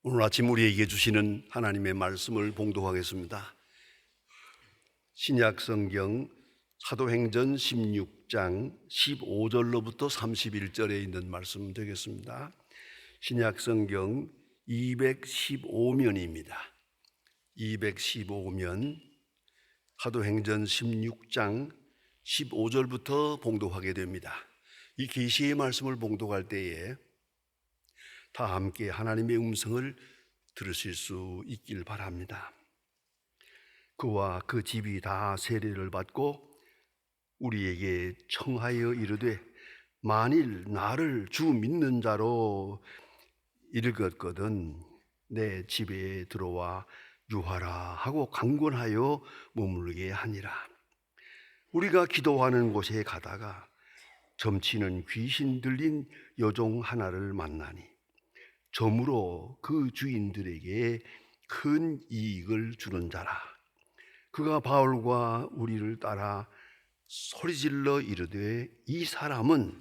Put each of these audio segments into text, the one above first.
오늘 아침 우리에게 주시는 하나님의 말씀을 봉독하겠습니다. 신약 성경 사도행전 16장 15절로부터 31절에 있는 말씀 되겠습니다. 신약 성경 215면입니다. 215면 사도행전 16장 15절부터 봉독하게 됩니다. 이 계시의 말씀을 봉독할 때에 다 함께 하나님의 음성을 들으실 수 있길 바랍니다. 그와 그 집이 다 세례를 받고 우리에게 청하여 이르되 만일 나를 주 믿는 자로 일컫거든 내 집에 들어와 유하라 하고 강권하여 머물게 하니라. 우리가 기도하는 곳에 가다가 점치는 귀신 들린 여종 하나를 만나니 점으로 그 주인들에게 큰 이익을 주는 자라. 그가 바울과 우리를 따라 소리질러 이르되 이 사람은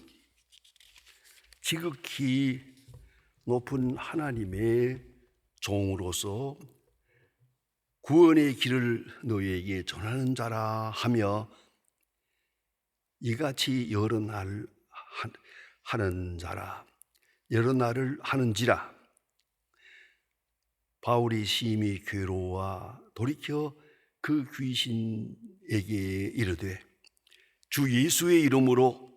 지극히 높은 하나님의 종으로서 구원의 길을 너희에게 전하는 자라 하며 이같이 여러 날 하는 자라. 여러 날을 하는지라. 바울이 심히 괴로워 돌이켜 그 귀신에게 이르되 주 예수의 이름으로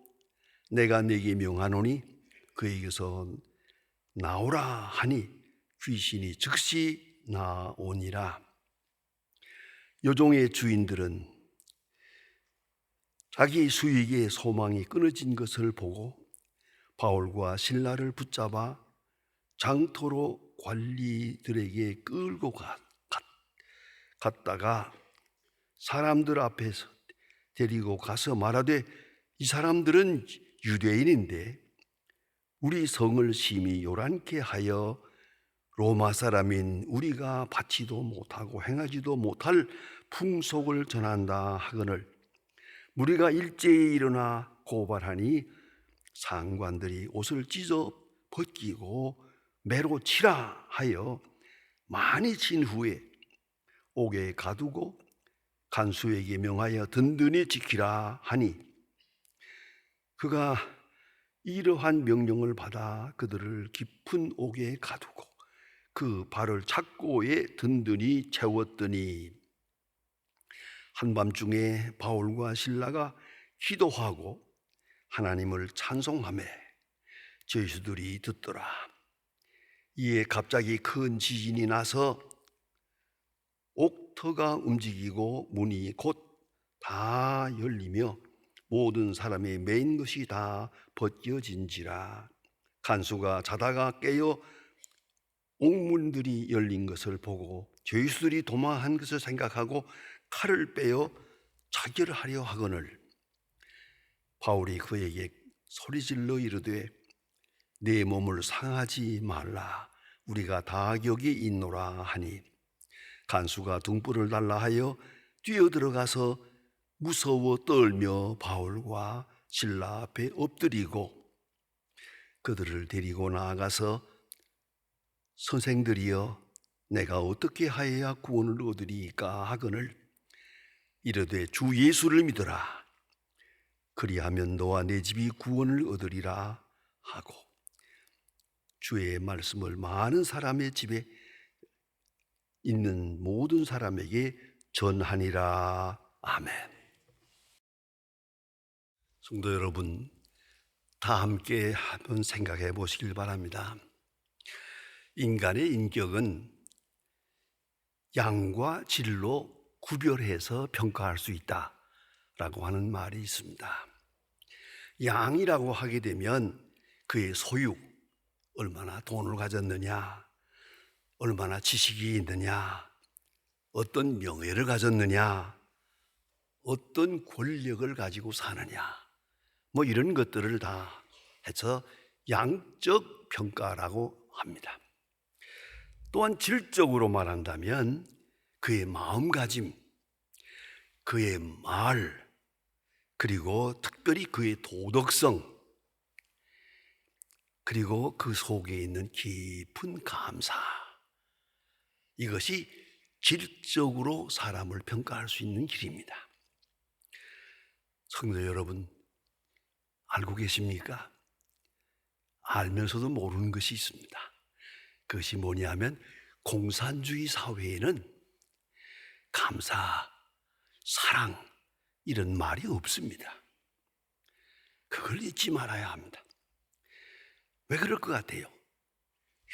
내가 네게 명하노니 그에게서 나오라 하니 귀신이 즉시 나오니라. 여종의 주인들은 자기 수익의 소망이 끊어진 것을 보고 바울과 실라를 붙잡아 장터로 관리들에게 끌고 갔다가 사람들 앞에서 데리고 가서 말하되 이 사람들은 유대인인데 우리 성을 심히 요란케 하여 로마 사람인 우리가 받지도 못하고 행하지도 못할 풍속을 전한다 하거늘 우리가 일제히 일어나 고발하니 상관들이 옷을 찢어 벗기고 매로 치라 하여 많이 친 후에 옥에 가두고 간수에게 명하여 든든히 지키라 하니 그가 이러한 명령을 받아 그들을 깊은 옥에 가두고 그 발을 착고에 든든히 채웠더니 한밤중에 바울과 실라가 기도하고 하나님을 찬송하며 죄수들이 듣더라. 이에 갑자기 큰 지진이 나서 옥터가 움직이고 문이 곧 다 열리며 모든 사람이 매인 것이 다 벗겨진지라. 간수가 자다가 깨어 옥문들이 열린 것을 보고 죄수들이 도망한 것을 생각하고 칼을 빼어 자결하려 하거늘 바울이 그에게 소리질러 이르되 내 몸을 상하지 말라 우리가 다 여기 있노라 하니 간수가 등불을 달라 하여 뛰어들어가서 무서워 떨며 바울과 실라 앞에 엎드리고 그들을 데리고 나아가서 선생들이여 내가 어떻게 하여야 구원을 얻으리까 하거늘 이르되 주 예수를 믿어라 그리하면 너와 내 집이 구원을 얻으리라 하고 주의 말씀을 많은 사람의 집에 있는 모든 사람에게 전하니라. 아멘. 성도 여러분, 다 함께 한번 생각해 보시길 바랍니다. 인간의 인격은 양과 질로 구별해서 평가할 수 있다라고 하는 말이 있습니다. 양이라고 하게 되면 그의 소유, 얼마나 돈을 가졌느냐, 얼마나 지식이 있느냐, 어떤 명예를 가졌느냐, 어떤 권력을 가지고 사느냐, 뭐 이런 것들을 다 해서 양적 평가라고 합니다. 또한 질적으로 말한다면 그의 마음가짐, 그의 말, 그리고 특별히 그의 도덕성, 그리고 그 속에 있는 깊은 감사, 이것이 질적으로 사람을 평가할 수 있는 길입니다. 성도 여러분, 알고 계십니까? 알면서도 모르는 것이 있습니다. 그것이 뭐냐면 공산주의 사회에는 감사, 사랑 이런 말이 없습니다. 그걸 잊지 말아야 합니다. 왜 그럴 것 같아요?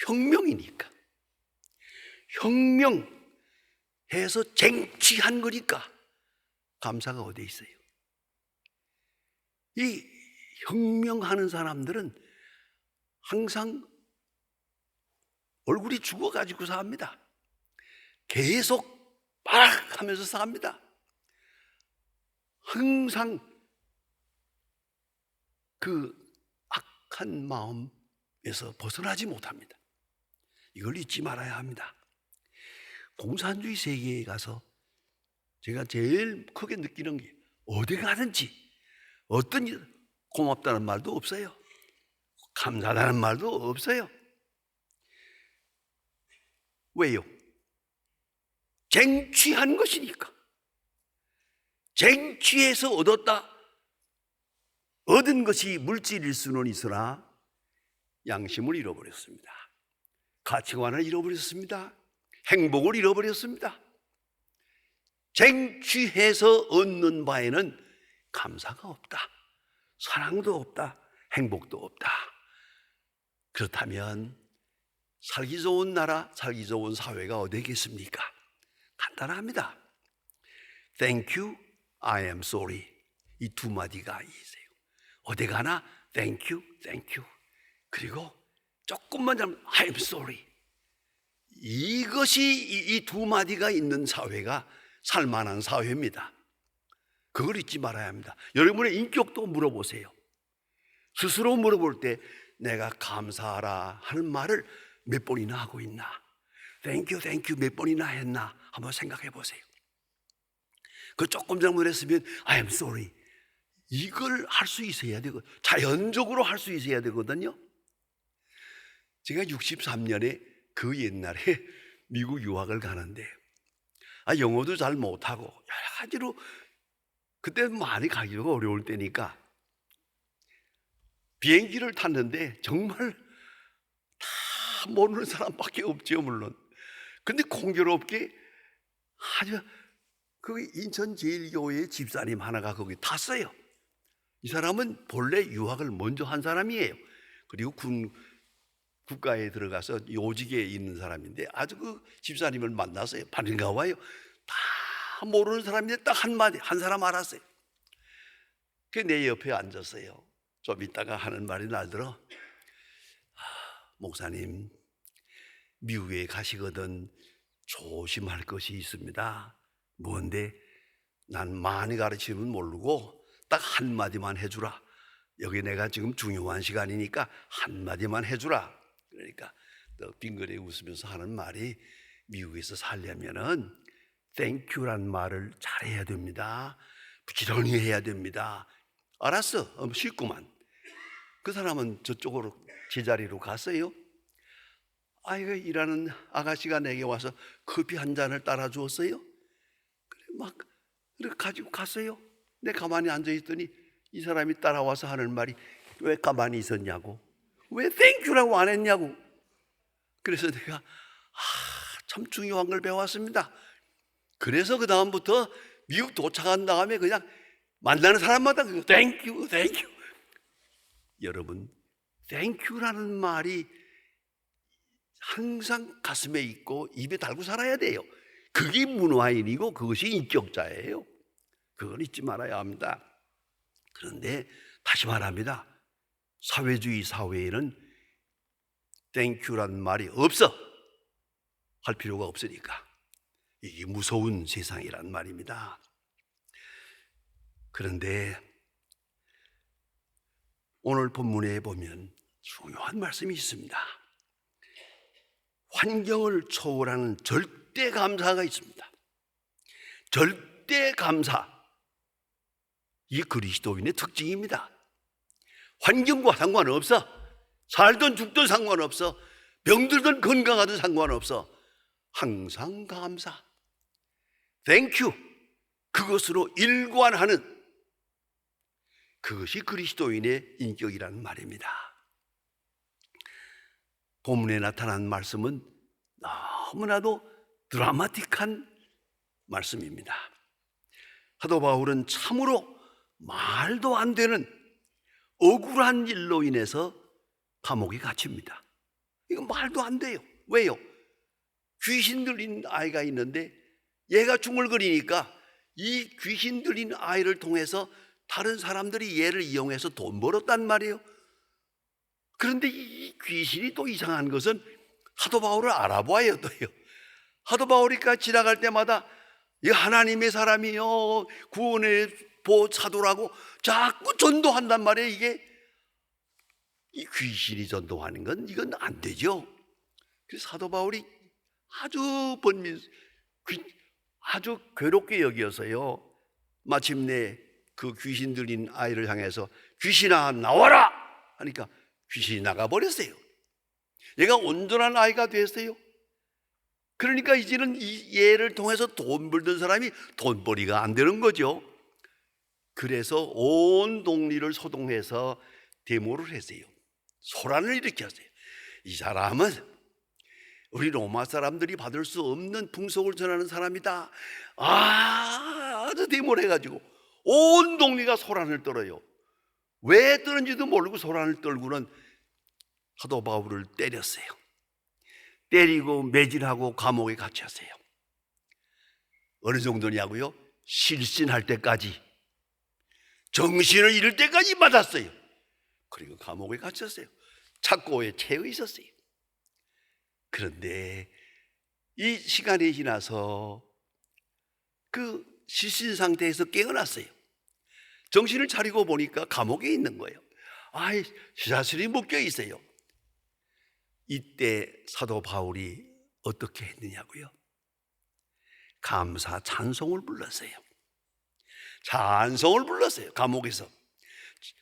혁명이니까. 혁명해서 쟁취한 거니까 감사가 어디 있어요? 이 혁명하는 사람들은 항상 얼굴이 죽어가지고 삽니다. 계속 막 하면서 삽니다. 항상 그 악한 마음에서 벗어나지 못합니다. 이걸 잊지 말아야 합니다. 공산주의 세계에 가서 제가 제일 크게 느끼는 게 어디 가든지 어떤 일, 고맙다는 말도 없어요. 감사하다는 말도 없어요. 왜요? 쟁취한 것이니까. 쟁취해서 얻은 것이 물질일 수는 있으나 양심을 잃어버렸습니다. 가치관을 잃어버렸습니다. 행복을 잃어버렸습니다. 쟁취해서 얻는 바에는 감사가 없다. 사랑도 없다. 행복도 없다. 그렇다면 살기 좋은 나라, 살기 좋은 사회가 어디에 있겠습니까? 간단합니다. Thank you, I am sorry. 이 두 마디가 있어요. 어디 가나 Thank you, thank you. 그리고 조금만 잘못 I am sorry. 이것이 이 두 마디가 있는 사회가 살만한 사회입니다. 그걸 잊지 말아야 합니다. 여러분의 인격도 물어보세요. 스스로 물어볼 때 내가 감사하라 하는 말을 몇 번이나 하고 있나? Thank you, thank you 몇 번이나 했나? 한번 생각해 보세요. 그 조금 잘못했으면 I am sorry. 이걸 할 수 있어야 되고 자연적으로 할 수 있어야 되거든요. 제가 63년에 그 옛날에 미국 유학을 가는데 영어도 잘 못하고 여러 가지로 그때 많이 가기가 어려울 때니까 비행기를 탔는데 정말 다 모르는 사람밖에 없죠, 물론. 근데 공교롭게 아주 그 인천제일교회 집사님 하나가 거기 탔어요. 이 사람은 본래 유학을 먼저 한 사람이에요. 그리고 국가에 들어가서 요직에 있는 사람인데 아주 그 집사님을 만났어요. 반가워요. 다 모르는 사람인데 딱 한마디, 한 사람 알았어요. 그 내 옆에 앉았어요. 좀 있다가 하는 말이 날들어 목사님, 미국에 가시거든 조심할 것이 있습니다. 뭔데? 난 많이 가르치면 모르고 딱 한마디만 해주라. 여기 내가 지금 중요한 시간이니까 한마디만 해주라. 그러니까 또 빙그레 웃으면서 하는 말이 미국에서 살려면은 Thank you란 말을 잘해야 됩니다. 부지런히 해야 됩니다. 알았어. 쉽구만. 그 사람은 저쪽으로 제자리로 갔어요. 아이고 일하는 아가씨가 내게 와서 커피 한 잔을 따라 주었어요. 그래 막 이렇게 가지고 갔어요. 내 가만히 앉아 있더니 이 사람이 따라와서 하는 말이 왜 가만히 있었냐고, 왜 땡큐라고 안 했냐고. 그래서 내가 참 중요한 걸 배웠습니다. 그래서 그 다음부터 미국 도착한 다음에 그냥 만나는 사람마다 땡큐 땡큐. 여러분 땡큐라는 말이 항상 가슴에 있고 입에 달고 살아야 돼요. 그게 문화인이고 그것이 인격자예요. 그걸 잊지 말아야 합니다. 그런데 다시 말합니다. 사회주의 사회에는 땡큐라는 말이 없어. 할 필요가 없으니까. 이게 무서운 세상이란 말입니다. 그런데 오늘 본문에 보면 중요한 말씀이 있습니다. 환경을 초월하는 절대 감사가 있습니다. 절대 감사. 이 그리스도인의 특징입니다. 환경과 상관없어. 살든 죽든 상관없어. 병들든 건강하든 상관없어. 항상 감사, 땡큐, 그것으로 일관하는, 그것이 그리스도인의 인격이라는 말입니다. 본문에 나타난 말씀은 너무나도 드라마틱한 말씀입니다. 사도 바울은 참으로 말도 안 되는 억울한 일로 인해서 감옥에 갇힙니다. 이거 말도 안 돼요. 왜요? 귀신 들린 아이가 있는데 얘가 중얼거리니까 이 귀신 들린 아이를 통해서 다른 사람들이 얘를 이용해서 돈 벌었단 말이에요. 그런데 이 귀신이 또 이상한 것은 사도 바울을 알아봐야 돼요. 사도 바울이니까 지나갈 때마다 이 하나님의 사람이요, 구원의 사도라고 자꾸 전도한단 말이에요. 이게 이 귀신이 전도하는 건 이건 안 되죠. 그래서 사도 바울이 아주 괴롭게 여기어서요, 마침내 그 귀신 들린 아이를 향해서 귀신아 나와라 하니까 귀신이 나가버렸어요. 얘가 온전한 아이가 됐어요. 그러니까 이제는 이 얘를 통해서 돈 벌던 사람이 돈벌이가 안 되는 거죠. 그래서 온 동리를 소동해서 데모를 했어요. 소란을 일으켰어요. 이 사람은 우리 로마 사람들이 받을 수 없는 풍속을 전하는 사람이다. 아주 데모를 해가지고 온 동리가 소란을 떨어요. 왜 떠는지도 모르고 소란을 떨고는 사도 바울을 때렸어요. 때리고 매질하고 감옥에 갇혔어요. 어느 정도냐고요? 실신할 때까지, 정신을 잃을 때까지 맞았어요. 그리고 감옥에 갇혔어요. 착고에 채워 있었어요. 그런데 이 시간이 지나서 그 실신 상태에서 깨어났어요. 정신을 차리고 보니까 감옥에 있는 거예요. 시사슬이 묶여 있어요. 이때 사도 바울이 어떻게 했느냐고요? 감사 찬송을 불렀어요. 찬송을 불렀어요. 감옥에서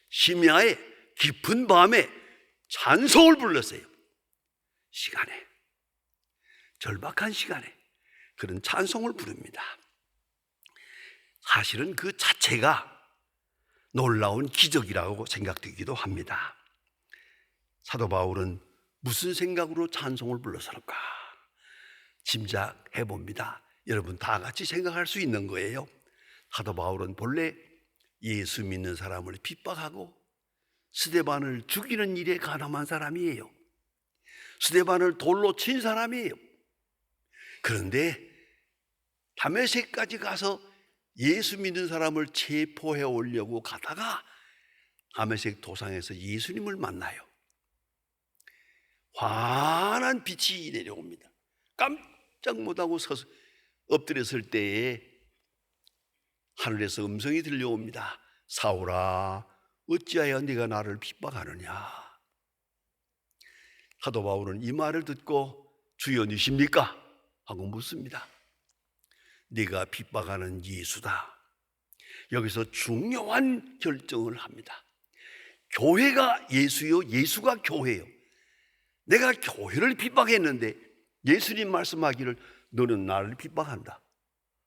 심야에 깊은 밤에 찬송을 불렀어요. 시간에, 절박한 시간에 그런 찬송을 부릅니다. 사실은 그 자체가 놀라운 기적이라고 생각되기도 합니다. 사도 바울은 무슨 생각으로 찬송을 불렀을까? 짐작해 봅니다. 여러분 다 같이 생각할 수 있는 거예요. 사도 바울은 본래 예수 믿는 사람을 핍박하고 스데반을 죽이는 일에 가담한 사람이에요. 스데반을 돌로 친 사람이에요. 그런데 다메섹까지 가서 예수 믿는 사람을 체포해 오려고 가다가 다메섹 도상에서 예수님을 만나요. 환한 빛이 내려옵니다. 깜짝 못하고 서서 엎드렸을 때에 하늘에서 음성이 들려옵니다. 사울아, 어찌하여 네가 나를 핍박하느냐? 사도 바울은 이 말을 듣고 주여 누십니까? 하고 묻습니다. 네가 핍박하는 예수다. 여기서 중요한 결정을 합니다. 교회가 예수요, 예수가 교회요. 내가 교회를 핍박했는데 예수님 말씀하기를 너는 나를 핍박한다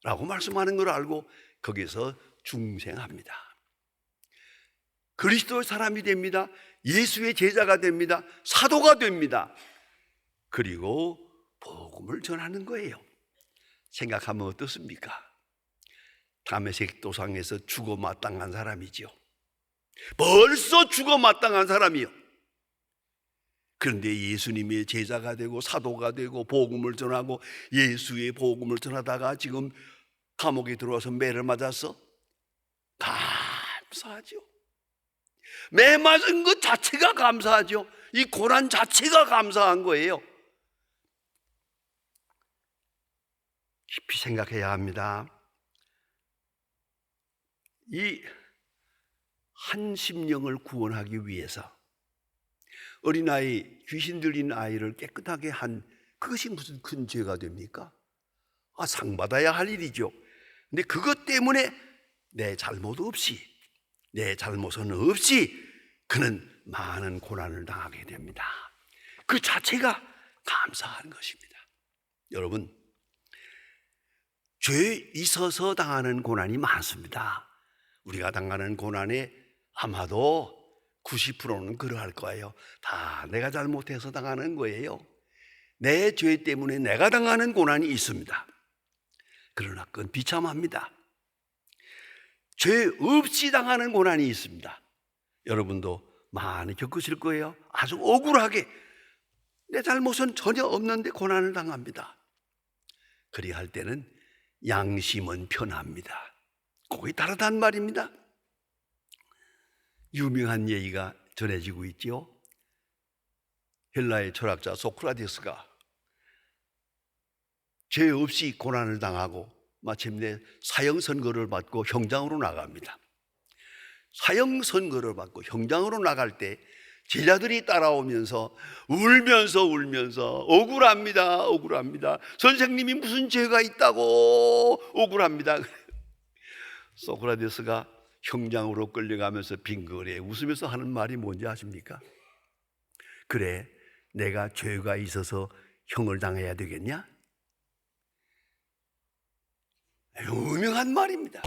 라고 말씀하는 걸 알고 거기서 중생합니다. 그리스도의 사람이 됩니다. 예수의 제자가 됩니다. 사도가 됩니다. 그리고 복음을 전하는 거예요. 생각하면 어떻습니까? 다메섹 도상에서 죽어 마땅한 사람이죠. 벌써 죽어 마땅한 사람이요. 그런데 예수님의 제자가 되고 사도가 되고 복음을 전하고 예수의 복음을 전하다가 지금 감옥에 들어와서 매를 맞았어? 감사하죠. 매 맞은 것 자체가 감사하죠. 이 고난 자체가 감사한 거예요. 깊이 생각해야 합니다. 이 한 심령을 구원하기 위해서 어린아이, 귀신 들린 아이를 깨끗하게 한 그것이 무슨 큰 죄가 됩니까? 상 받아야 할 일이죠. 근데 그것 때문에 내 잘못 없이, 내 잘못은 없이 그는 많은 고난을 당하게 됩니다. 그 자체가 감사한 것입니다. 여러분, 죄에 있어서 당하는 고난이 많습니다. 우리가 당하는 고난의 아마도 90%는 그러할 거예요. 다 내가 잘못해서 당하는 거예요. 내 죄 때문에 내가 당하는 고난이 있습니다. 그러나 그건 비참합니다. 죄 없이 당하는 고난이 있습니다. 여러분도 많이 겪으실 거예요. 아주 억울하게 내 잘못은 전혀 없는데 고난을 당합니다. 그리할 때는 양심은 편합니다. 거기 다르단 말입니다. 유명한 얘기가 전해지고 있죠. 헬라의 철학자 소크라테스가 죄 없이 고난을 당하고 마침내 사형 선고를 받고 형장으로 나갑니다. 사형 선고를 받고 형장으로 나갈 때 제자들이 따라오면서 울면서 억울합니다. 선생님이 무슨 죄가 있다고 억울합니다. 소크라테스가 형장으로 끌려가면서 빙그레 웃으면서 하는 말이 뭔지 아십니까? 그래, 내가 죄가 있어서 형을 당해야 되겠냐? 유명한 말입니다.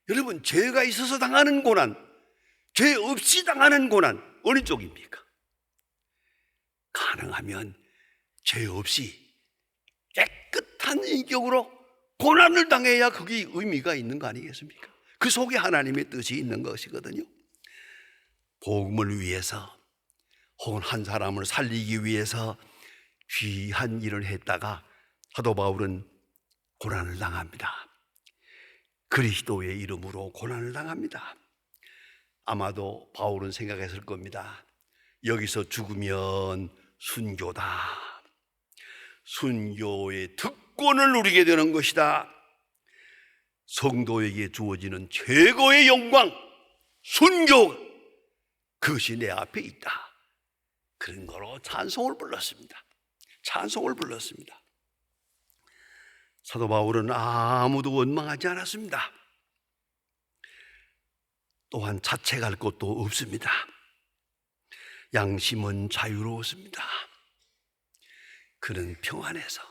여러분, 죄가 있어서 당하는 고난, 죄 없이 당하는 고난, 어느 쪽입니까? 가능하면 죄 없이 깨끗한 인격으로 고난을 당해야 그게 의미가 있는 거 아니겠습니까? 그 속에 하나님의 뜻이 있는 것이거든요. 복음을 위해서 혹은 한 사람을 살리기 위해서 귀한 일을 했다가 사도 바울은 고난을 당합니다. 그리스도의 이름으로 고난을 당합니다. 아마도 바울은 생각했을 겁니다. 여기서 죽으면 순교다. 순교의 특권을 누리게 되는 것이다. 성도에게 주어지는 최고의 영광, 순교, 그것이 내 앞에 있다. 그런 거로 찬송을 불렀습니다. 사도 바울은 아무도 원망하지 않았습니다. 또한 자책할 것도 없습니다. 양심은 자유로웠습니다. 그는 평안해서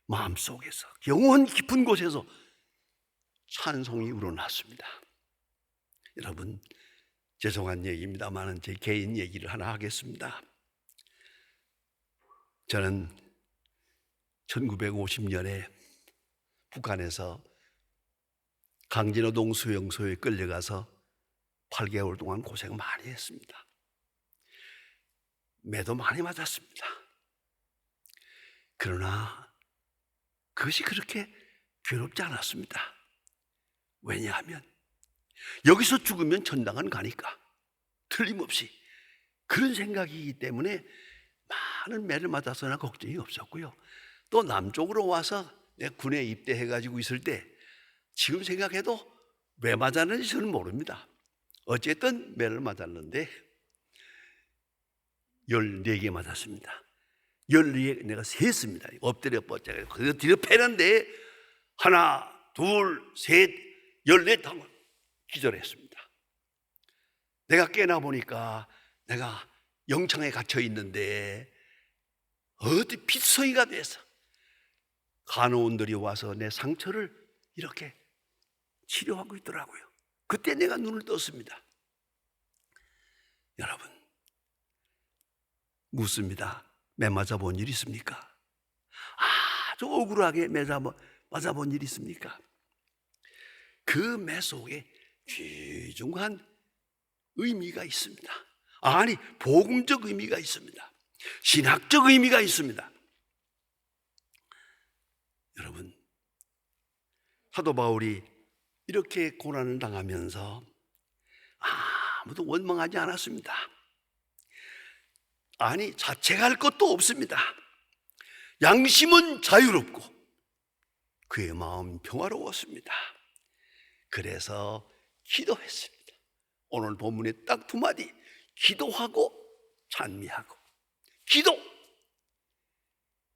마음속에서 영혼 깊은 곳에서 찬송이 우러났습니다. 여러분, 죄송한 얘기입니다만 제 개인 얘기를 하나 하겠습니다. 저는 1950년에 북한에서 강진호동 수용소에 끌려가서 8개월 동안 고생 많이 했습니다. 매도 많이 맞았습니다. 그러나 그것이 그렇게 괴롭지 않았습니다. 왜냐하면 여기서 죽으면 천당은 가니까, 틀림없이 그런 생각이기 때문에 많은 매를 맞아서나 걱정이 없었고요. 또 남쪽으로 와서 내가 군에 입대해가지고 있을 때 지금 생각해도 왜 맞았는지 저는 모릅니다. 어쨌든 매를 맞았는데 14개 맞았습니다. 14개 내가 셌습니다. 엎드려 뻗쳐 그래서 뒤로 패는데 하나, 둘, 셋, 14탕을 기절했습니다. 내가 깨나 보니까 내가 영창에 갇혀 있는데 어디 핏성이가 돼서 간호원들이 와서 내 상처를 이렇게 치료하고 있더라고요. 그때 내가 눈을 떴습니다. 여러분, 묻습니다. 매 맞아본 일 있습니까? 아주 억울하게 맞아본 일 있습니까? 그 매 속에 귀중한 의미가 있습니다. 아니, 복음적 의미가 있습니다. 신학적 의미가 있습니다. 여러분, 사도 바울이 이렇게 고난을 당하면서 아무도 원망하지 않았습니다. 아니, 자책할 것도 없습니다. 양심은 자유롭고 그의 마음 평화로웠습니다. 그래서 기도했습니다. 오늘 본문에 딱 두 마디, 기도하고 찬미하고. 기도!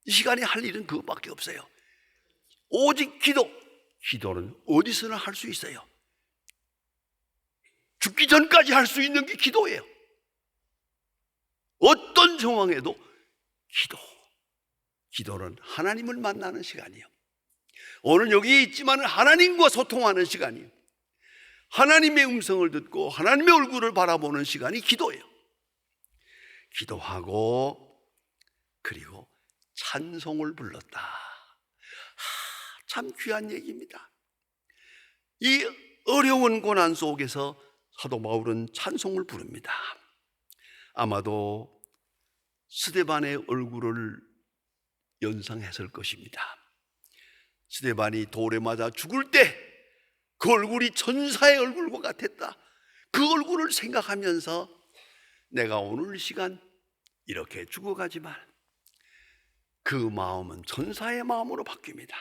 이 시간에 할 일은 그것밖에 없어요. 오직 기도. 기도는 어디서나 할 수 있어요. 죽기 전까지 할 수 있는 게 기도예요. 어떤 상황에도 기도. 기도는 하나님을 만나는 시간이요. 오늘 여기 있지만 하나님과 소통하는 시간이요. 하나님의 음성을 듣고 하나님의 얼굴을 바라보는 시간이 기도예요. 기도하고 그리고 찬송을 불렀다. 참 귀한 얘기입니다. 이 어려운 고난 속에서 사도 바울은 찬송을 부릅니다. 아마도 스데반의 얼굴을 연상했을 것입니다. 스데반이 돌에 맞아 죽을 때 그 얼굴이 천사의 얼굴과 같았다. 그 얼굴을 생각하면서 내가 오늘 시간 이렇게 죽어가지만 그 마음은 천사의 마음으로 바뀝니다.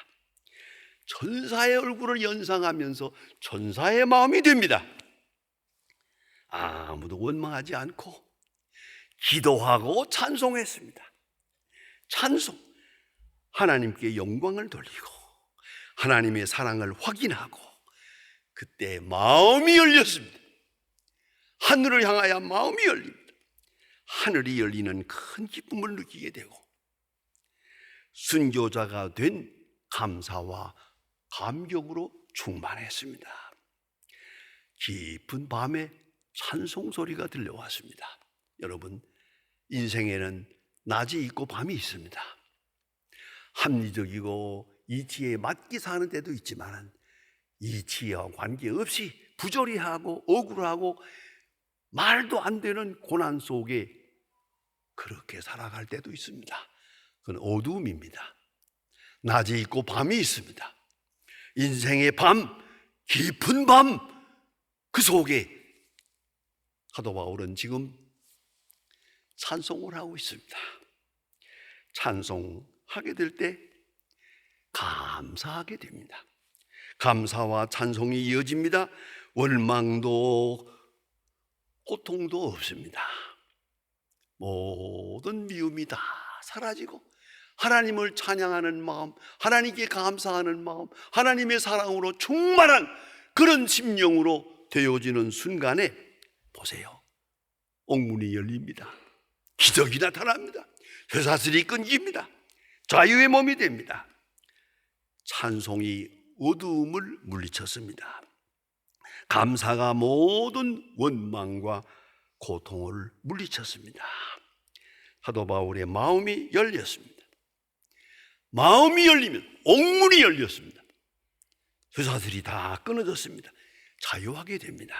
천사의 얼굴을 연상하면서 천사의 마음이 됩니다. 아무도 원망하지 않고 기도하고 찬송했습니다. 찬송, 하나님께 영광을 돌리고 하나님의 사랑을 확인하고 그때 마음이 열렸습니다. 하늘을 향하여 마음이 열립니다. 하늘이 열리는 큰 기쁨을 느끼게 되고 순교자가 된 감사와 감격으로 충만했습니다. 깊은 밤에 찬송 소리가 들려왔습니다. 여러분, 인생에는 낮이 있고 밤이 있습니다. 합리적이고 이치에 맞게 사는 때도 있지만 이치와 관계없이 부조리하고 억울하고 말도 안 되는 고난 속에 그렇게 살아갈 때도 있습니다. 그건 어두움입니다. 낮이 있고 밤이 있습니다. 인생의 밤, 깊은 밤, 그 속에 사도 바울은 지금 찬송을 하고 있습니다. 찬송하게 될 때 감사하게 됩니다. 감사와 찬송이 이어집니다. 원망도 고통도 없습니다. 모든 미움이 다 사라지고 하나님을 찬양하는 마음, 하나님께 감사하는 마음, 하나님의 사랑으로 충만한 그런 심령으로 되어지는 순간에 보세요. 옥문이 열립니다. 기적이 나타납니다. 쇠사슬이 끊깁니다. 자유의 몸이 됩니다. 찬송이 어두움을 물리쳤습니다. 감사가 모든 원망과 고통을 물리쳤습니다. 사도 바울의 마음이 열렸습니다. 마음이 열리면 옥문이 열렸습니다. 쇠사슬이 다 끊어졌습니다. 자유하게 됩니다.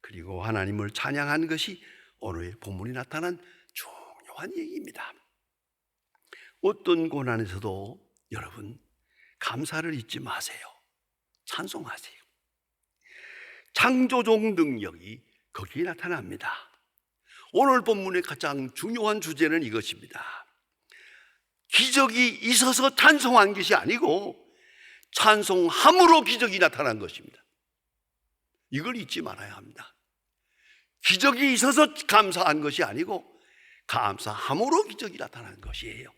그리고 하나님을 찬양한 것이 오늘의 본문에 나타난 중요한 얘기입니다. 어떤 고난에서도 여러분 감사를 잊지 마세요. 찬송하세요. 창조적 능력이 거기에 나타납니다. 오늘 본문의 가장 중요한 주제는 이것입니다. 기적이 있어서 찬송한 것이 아니고 찬송함으로 기적이 나타난 것입니다. 이걸 잊지 말아야 합니다. 기적이 있어서 감사한 것이 아니고 감사함으로 기적이 나타난 것이에요.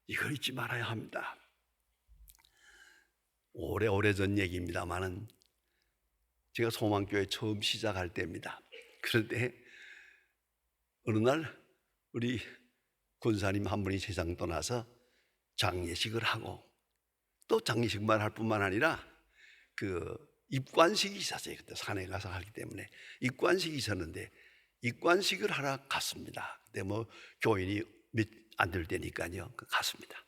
이걸 잊지 말아야 합니다. 오래전 얘기입니다만은 제가 소망교회 처음 시작할 때입니다. 그런데 어느 날 우리 권사님 한 분이 세상 떠나서 장례식을 하고 또 장례식만 할 뿐만 아니라 그 입관식이 있었어요. 그때 산에 가서 하기 때문에 입관식이 있었는데 입관식을 하러 갔습니다. 근데 뭐 교인이 몇 안 될 때니까요. 갔습니다.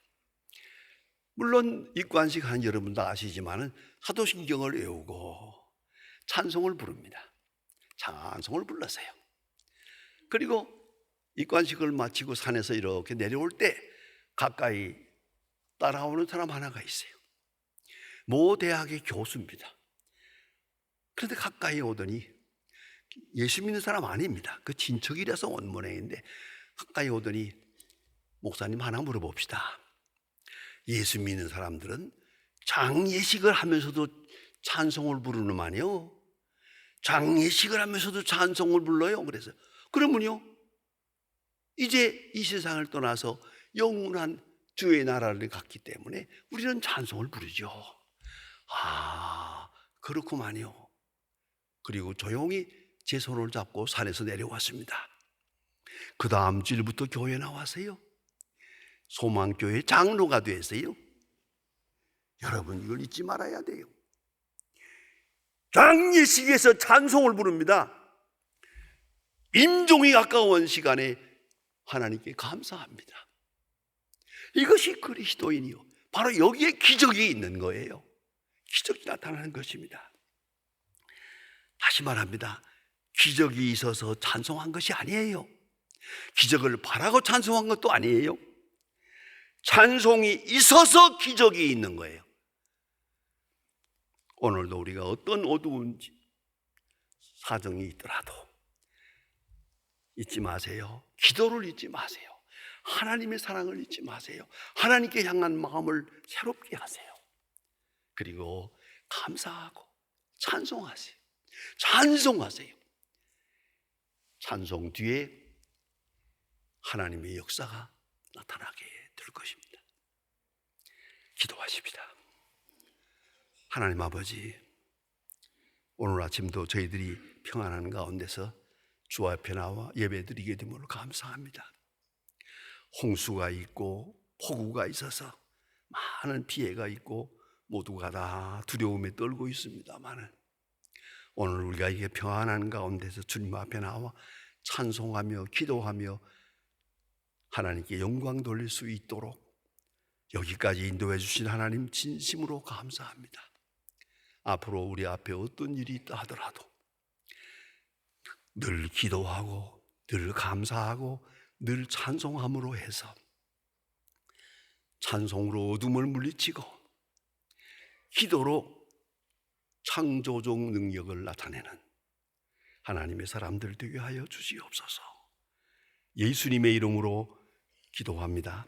물론 입관식 한 여러분 다 아시지만은 사도신경을 외우고 찬송을 부릅니다. 찬송을 불렀어요. 그리고 입관식을 마치고 산에서 이렇게 내려올 때 가까이 따라오는 사람 하나가 있어요. 모 대학의 교수입니다. 그런데 가까이 오더니 예수 믿는 사람 아닙니다. 그 친척이라서 온 모양인데 가까이 오더니 목사님 하나 물어봅시다. 예수 믿는 사람들은 장례식을 하면서도 찬송을 부르는 말이요. 장례식을 하면서도 찬송을 불러요. 그래서 그러면요 이제 이 세상을 떠나서 영원한 주의 나라를 갔기 때문에 우리는 찬송을 부르죠. 아, 그렇구만요. 그리고 조용히 제 손을 잡고 산에서 내려왔습니다. 그 다음 주일부터 교회 나와서요 소망교회 장로가 됐어요. 여러분 이걸 잊지 말아야 돼요. 장례식에서 찬송을 부릅니다. 임종이 가까운 시간에 하나님께 감사합니다. 이것이 그리스도인이요. 바로 여기에 기적이 있는 거예요. 기적이 나타나는 것입니다. 다시 말합니다. 기적이 있어서 찬송한 것이 아니에요. 기적을 바라고 찬송한 것도 아니에요. 찬송이 있어서 기적이 있는 거예요. 오늘도 우리가 어떤 어두운 사정이 있더라도 잊지 마세요. 기도를 잊지 마세요. 하나님의 사랑을 잊지 마세요. 하나님께 향한 마음을 새롭게 하세요. 그리고 감사하고 찬송하세요. 찬송하세요. 찬송 뒤에 하나님의 역사가 나타나게 될 것입니다. 기도하십니다. 하나님 아버지, 오늘 아침도 저희들이 평안한 가운데서 주 앞에 나와 예배드리게 됨을 감사합니다. 홍수가 있고 폭우가 있어서 많은 피해가 있고 모두가 다 두려움에 떨고 있습니다만, 오늘 우리가 이게 평안한 가운데서 주님 앞에 나와 찬송하며 기도하며 하나님께 영광 돌릴 수 있도록 여기까지 인도해 주신 하나님 진심으로 감사합니다. 앞으로 우리 앞에 어떤 일이 있다 하더라도 늘 기도하고 늘 감사하고 늘 찬송함으로 해서 찬송으로 어둠을 물리치고 기도로 창조적 능력을 나타내는 하나님의 사람들 되게 하여 주시옵소서. 예수님의 이름으로 기도합니다.